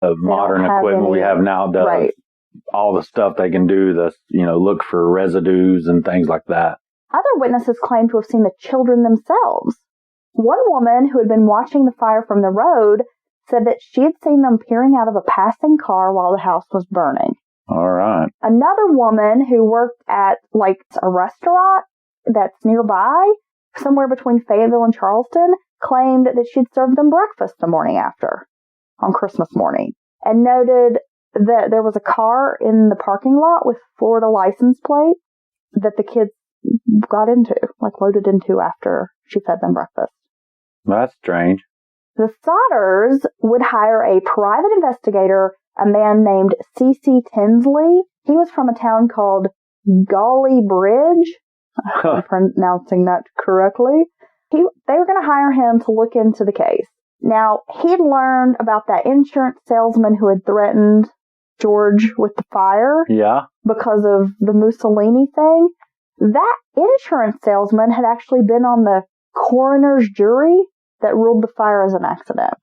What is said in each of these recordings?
modern equipment we have now does. Right. All the stuff they can do, look for residues and things like that. Other witnesses claim to have seen the children themselves. One woman who had been watching the fire from the road said that she had seen them peering out of a passing car while the house was burning. All right. Another woman who worked at, a restaurant that's nearby, somewhere between Fayetteville and Charleston, claimed that she'd served them breakfast the morning after, on Christmas morning, and noted that there was a car in the parking lot with Florida license plate that the kids got into, loaded into after she fed them breakfast. That's strange. The Sodders would hire a private investigator, a man named C.C. Tinsley. He was from a town called Gawley Bridge. I'm pronouncing that correctly. They were going to hire him to look into the case. Now, he'd learned about that insurance salesman who had threatened George with the fire. Yeah. Because of the Mussolini thing. That insurance salesman had actually been on the coroner's jury that ruled the fire as an accident.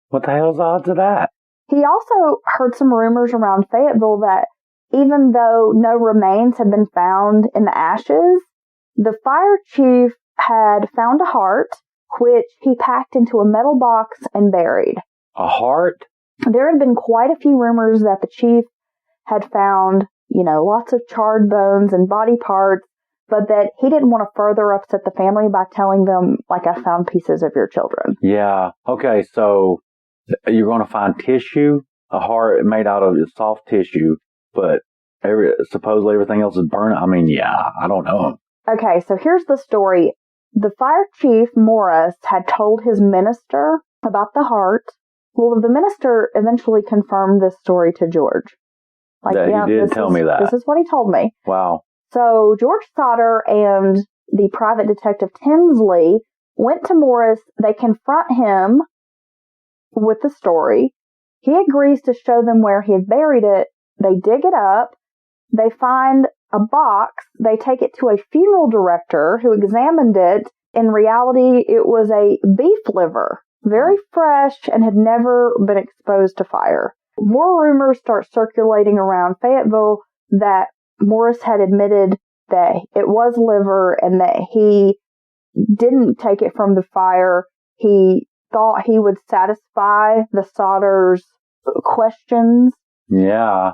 What the hell's the odds of that? He also heard some rumors around Fayetteville that even though no remains had been found in the ashes, the fire chief had found a heart, which he packed into a metal box and buried. A heart? There had been quite a few rumors that the chief had found, lots of charred bones and body parts, but that he didn't want to further upset the family by telling them, I found pieces of your children. Yeah. Okay, so you're going to find tissue, a heart made out of soft tissue, but supposedly everything else is burnt. I mean, yeah, I don't know. Okay, so here's the story. The fire chief, Morris, had told his minister about the heart. Well, the minister eventually confirmed this story to George. He did tell me that. This is what he told me. Wow. So George Sodder and the private detective Tinsley went to Morris. They confront him with the story. He agrees to show them where he had buried it. They dig it up. They find a box. They take it to a funeral director who examined it. In reality, it was a beef liver, very fresh and had never been exposed to fire. More rumors start circulating around Fayetteville that Morris had admitted that it was liver and that he didn't take it from the fire. He thought he would satisfy the Sodders' questions. Yeah.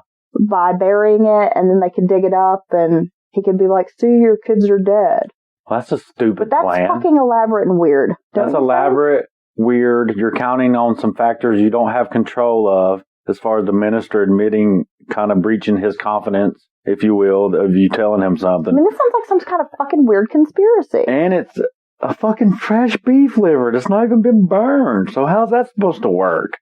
By burying it, and then they could dig it up, and he could be like, see, your kids are dead. Well, that's a stupid plan. But that's fucking elaborate and weird. That's elaborate, weird. You're counting on some factors you don't have control of, as far as the minister admitting, kind of breaching his confidence, if you will, of you telling him something. I mean, this sounds like some kind of fucking weird conspiracy. And it's a fucking fresh beef liver that's not even been burned. So how's that supposed to work?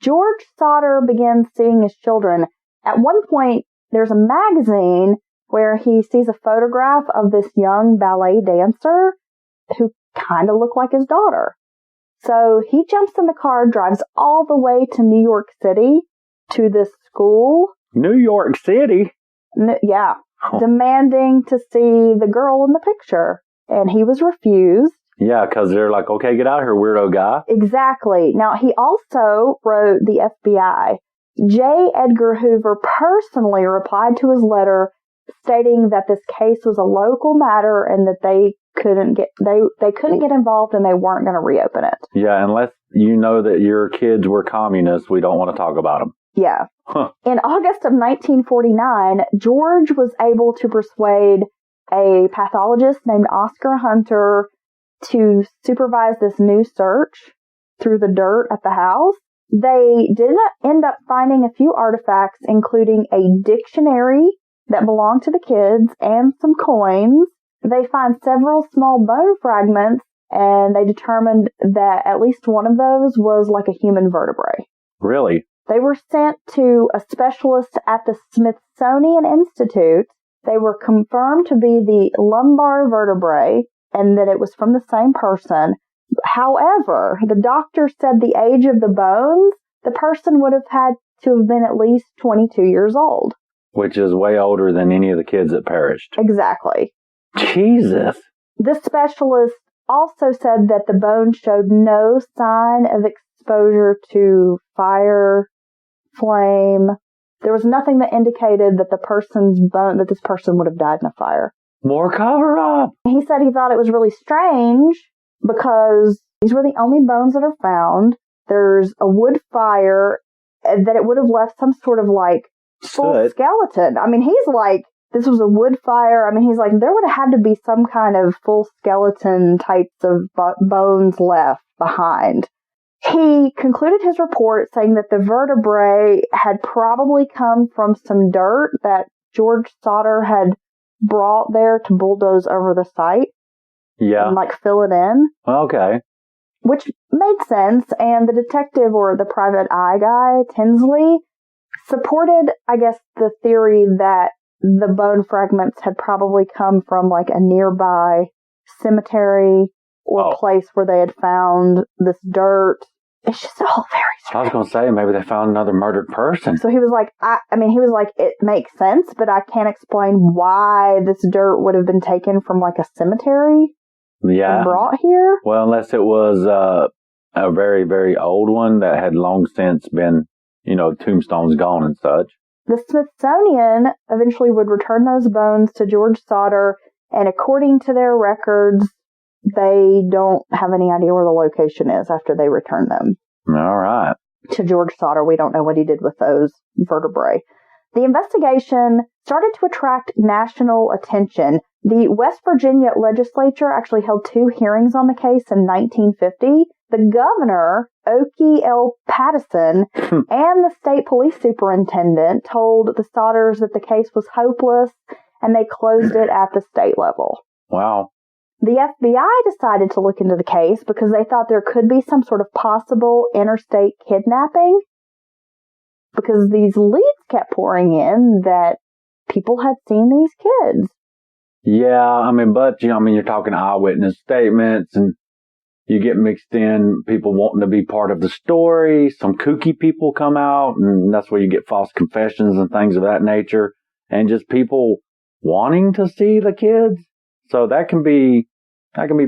George Sodder begins seeing his children. At one point, there's a magazine where he sees a photograph of this young ballet dancer who kind of looked like his daughter. So he jumps in the car, drives all the way to New York City to this school. New York City? Yeah. Oh. Demanding to see the girl in the picture. And he was refused. Yeah, because they're like, okay, get out of here, weirdo guy. Exactly. Now, he also wrote the FBI. J. Edgar Hoover personally replied to his letter stating that this case was a local matter and that they couldn't get involved and they weren't going to reopen it. Yeah, unless you know that your kids were communists, we don't want to talk about them. Yeah. Huh. In August of 1949, George was able to persuade a pathologist named Oscar Hunter to supervise this new search through the dirt at the house. They did end up finding a few artifacts, including a dictionary that belonged to the kids and some coins. They find several small bone fragments, and they determined that at least one of those was like a human vertebrae. Really? They were sent to a specialist at the Smithsonian Institute. They were confirmed to be the lumbar vertebrae and that it was from the same person. However, the doctor said the age of the bones, the person would have had to have been at least 22 years old. Which is way older than any of the kids that perished. Exactly. Jesus. This specialist also said that the bones showed no sign of exposure to fire flame. There was nothing that indicated that that this person would have died in a fire. More cover up. He said he thought it was really strange because these were the only bones that are found. There's a wood fire, that it would have left some sort of like full skeleton. I mean, he's like, this was a wood fire. I mean, he's like, there would have had to be some kind of full skeleton types of bones left behind. He concluded his report saying that the vertebrae had probably come from some dirt that George Sodder had brought there to bulldoze over the site. Yeah. And like fill it in. Okay. Which made sense. And the detective, or the private eye guy, Tinsley, supported, I guess, the theory that the bone fragments had probably come from like a nearby cemetery or place where they had found this dirt. It's just all very strange. I was going to say, maybe they found another murdered person. So he was like, he was like, it makes sense, but I can't explain why this dirt would have been taken from like a cemetery and brought here. Well, unless it was a very, very old one that had long since been, tombstones gone and such. The Smithsonian eventually would return those bones to George Sodder, and according to their records, they don't have any idea where the location is after they return them. All right. To George Sodder, we don't know what he did with those vertebrae. The investigation started to attract national attention. The West Virginia legislature actually held 2 hearings on the case in 1950. The governor, Oki L. Pattison, and the state police superintendent told the Sodders that the case was hopeless, and they closed it at the state level. Wow. The FBI decided to look into the case because they thought there could be some sort of possible interstate kidnapping, because these leads kept pouring in that people had seen these kids. Yeah, you're talking eyewitness statements, and you get mixed in people wanting to be part of the story. Some kooky people come out, and that's where you get false confessions and things of that nature, and just people wanting to see the kids. So that can be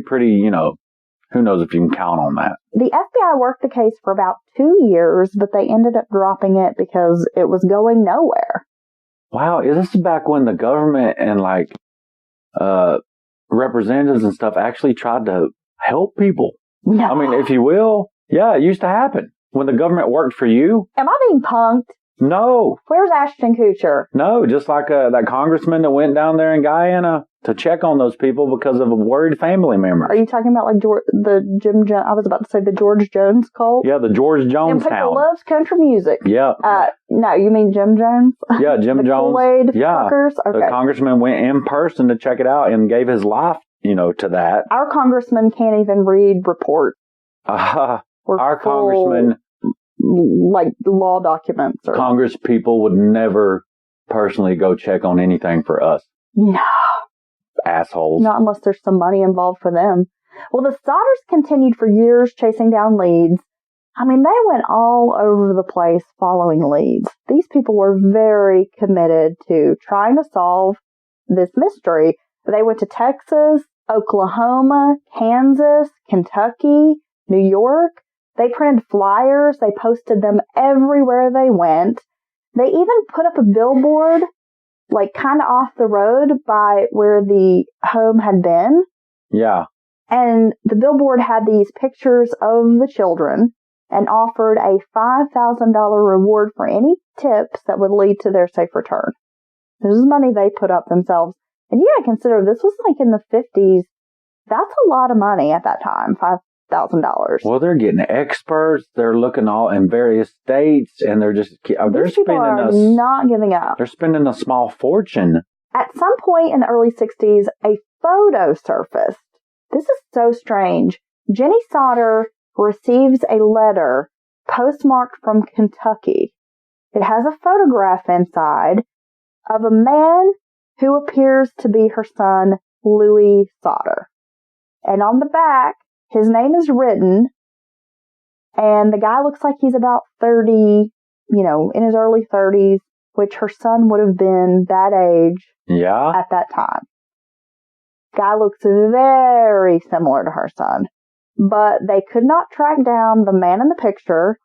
pretty, who knows if you can count on that. The FBI worked the case for about 2 years, but they ended up dropping it because it was going nowhere. Wow, is this back when the government and representatives and stuff actually tried to help people? No. I mean, if you will, yeah, it used to happen. When the government worked for you. Am I being punked? No. Where's Ashton Kutcher? No, just like that congressman that went down there in Guyana to check on those people because of a worried family member. Are you talking about like I was about to say the George Jones cult? Yeah, the George Jones town. People loves country music. Yeah. No, you mean Jim Jones? Yeah, Jim the Jones. Kool-Aid yeah. fuckers? Okay. The congressman went in person to check it out and gave his life, to that. Our congressman can't even read reports. Our congressman, like law documents. Congress people would never personally go check on anything for us. No. Assholes. Not unless there's some money involved for them. Well, the Sodders continued for years chasing down leads. I mean, they went all over the place following leads. These people were very committed to trying to solve this mystery. They went to Texas, Oklahoma, Kansas, Kentucky, New York. They printed flyers. They posted them everywhere they went. They even put up a billboard, like kind of off the road by where the home had been. Yeah. And the billboard had these pictures of the children and offered a $5,000 reward for any tips that would lead to their safe return. This is money they put up themselves. And you gotta consider, this was like in the 50s. That's a lot of money at that time, $5,000. Well, they're getting experts. They're looking all in various states, and they're not giving up. They're spending a small fortune. At some point in the early 60s, a photo surfaced. This is so strange. Jenny Sodder receives a letter postmarked from Kentucky. It has a photograph inside of a man who appears to be her son, Louis Sodder. And on the back, his name is written, and the guy looks like he's about 30, in his early 30s, which her son would have been that age at that time. Guy looks very similar to her son, but they could not track down the man in the picture,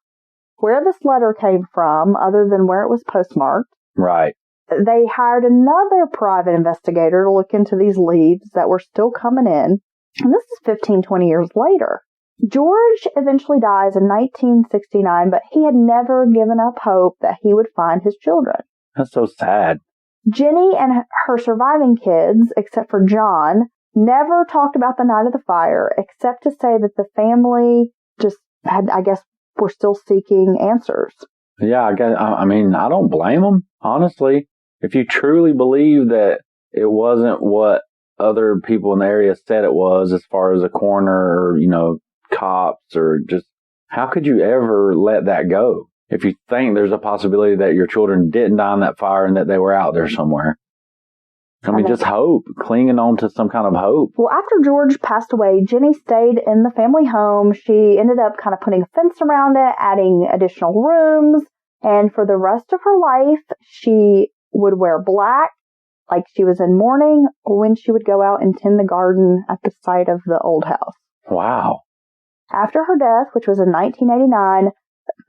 where this letter came from, other than where it was postmarked. Right. They hired another private investigator to look into these leads that were still coming in. And this is 15, 20 years later. George eventually dies in 1969, but he had never given up hope that he would find his children. That's so sad. Jenny and her surviving kids, except for John, never talked about the night of the fire, except to say that the family just had, I guess, were still seeking answers. Yeah, I mean, I don't blame them, honestly. If you truly believe that it wasn't what other people in the area said it was, as far as a coroner or, cops, or just, how could you ever let that go? If you think there's a possibility that your children didn't die in that fire and that they were out there somewhere. I mean, just hope, clinging on to some kind of hope. Well, after George passed away, Jenny stayed in the family home. She ended up kind of putting a fence around it, adding additional rooms. And for the rest of her life, she would wear black, like she was in mourning, or when she would go out and tend the garden at the site of the old house. Wow. After her death, which was in 1989,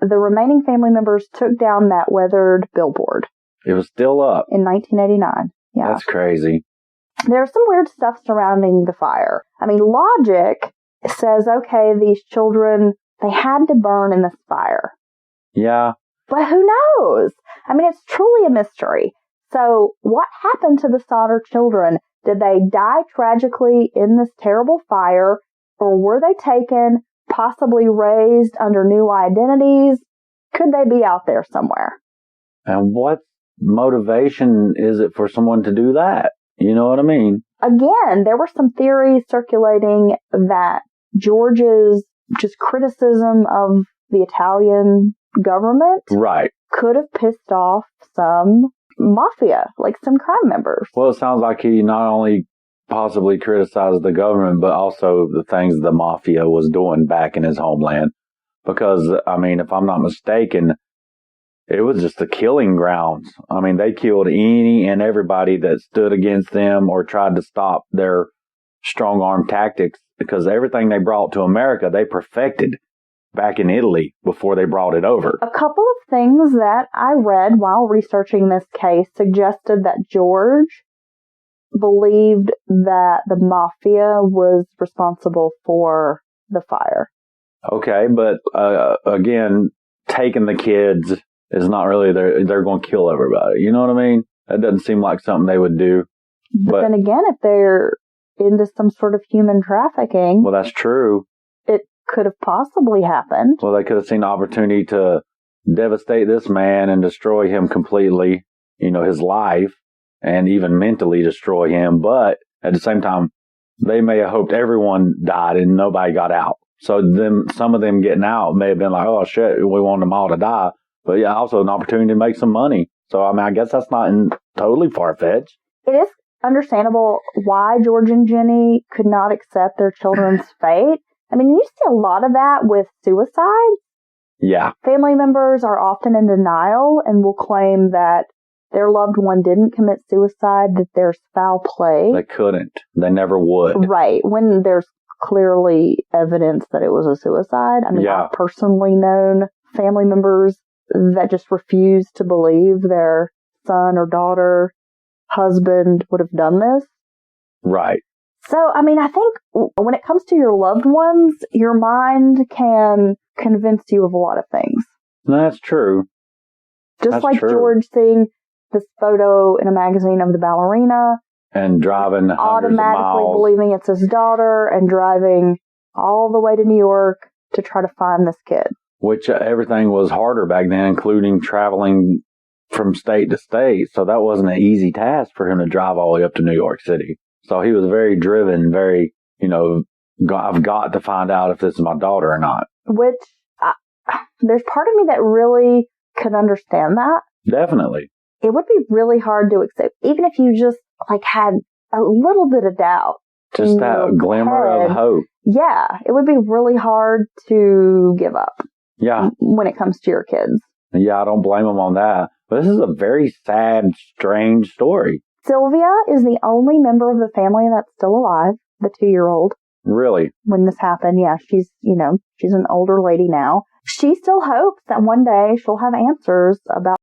the remaining family members took down that weathered billboard. It was still up. In 1989. Yeah. That's crazy. There's some weird stuff surrounding the fire. I mean, logic says, okay, these children, they had to burn in this fire. Yeah. But who knows? I mean, it's truly a mystery. So what happened to the Sodder children? Did they die tragically in this terrible fire? Or were they taken, possibly raised under new identities? Could they be out there somewhere? And what motivation is it for someone to do that? You know what I mean? Again, there were some theories circulating that George's just criticism of the Italian government could have pissed off some mafia, like some crime members. Well, it sounds like he not only possibly criticized the government, but also the things the mafia was doing back in his homeland. Because, I mean, if I'm not mistaken, it was just the killing grounds. I mean, they killed any and everybody that stood against them or tried to stop their strong arm tactics, because everything they brought to America, they perfected back in Italy before they brought it over. A couple of things that I read while researching this case suggested that George believed that the mafia was responsible for the fire. Okay, but again, taking the kids is not really they're going to kill everybody. You know what I mean? That doesn't seem like something they would do. But then again, if they're into some sort of human trafficking... Well, that's true. It could have possibly happened. Well, they could have seen the opportunity to devastate this man and destroy him completely, his life, and even mentally destroy him. But at the same time, they may have hoped everyone died and nobody got out. So some of them getting out may have been like, oh shit, we want them all to die. But yeah, also an opportunity to make some money. So, I mean, I guess that's not totally far-fetched. It is understandable why George and Jenny could not accept their children's fate. I mean, you see a lot of that with suicide. Yeah. Family members are often in denial and will claim that their loved one didn't commit suicide, that there's foul play. They couldn't. They never would. Right. When there's clearly evidence that it was a suicide. I mean, I've personally known family members that just refuse to believe their son or daughter, husband would have done this. Right. So, I mean, I think when it comes to your loved ones, your mind can convince you of a lot of things. No, that's true. Just like George seeing this photo in a magazine of the ballerina. And driving automatically believing it's his daughter and driving all the way to New York to try to find this kid. Which everything was harder back then, including traveling from state to state. So that wasn't an easy task for him to drive all the way up to New York City. So he was very driven, very, I've got to find out if this is my daughter or not. Which, there's part of me that really could understand that. Definitely. It would be really hard to accept, even if you just had a little bit of doubt. Just that glimmer of hope. Yeah, it would be really hard to give up. Yeah. When it comes to your kids. Yeah, I don't blame them on that. But this is a very sad, strange story. Sylvia is the only member of the family that's still alive, the 2-year-old. Really? When this happened. Yeah, she's an older lady now. She still hopes that one day she'll have answers about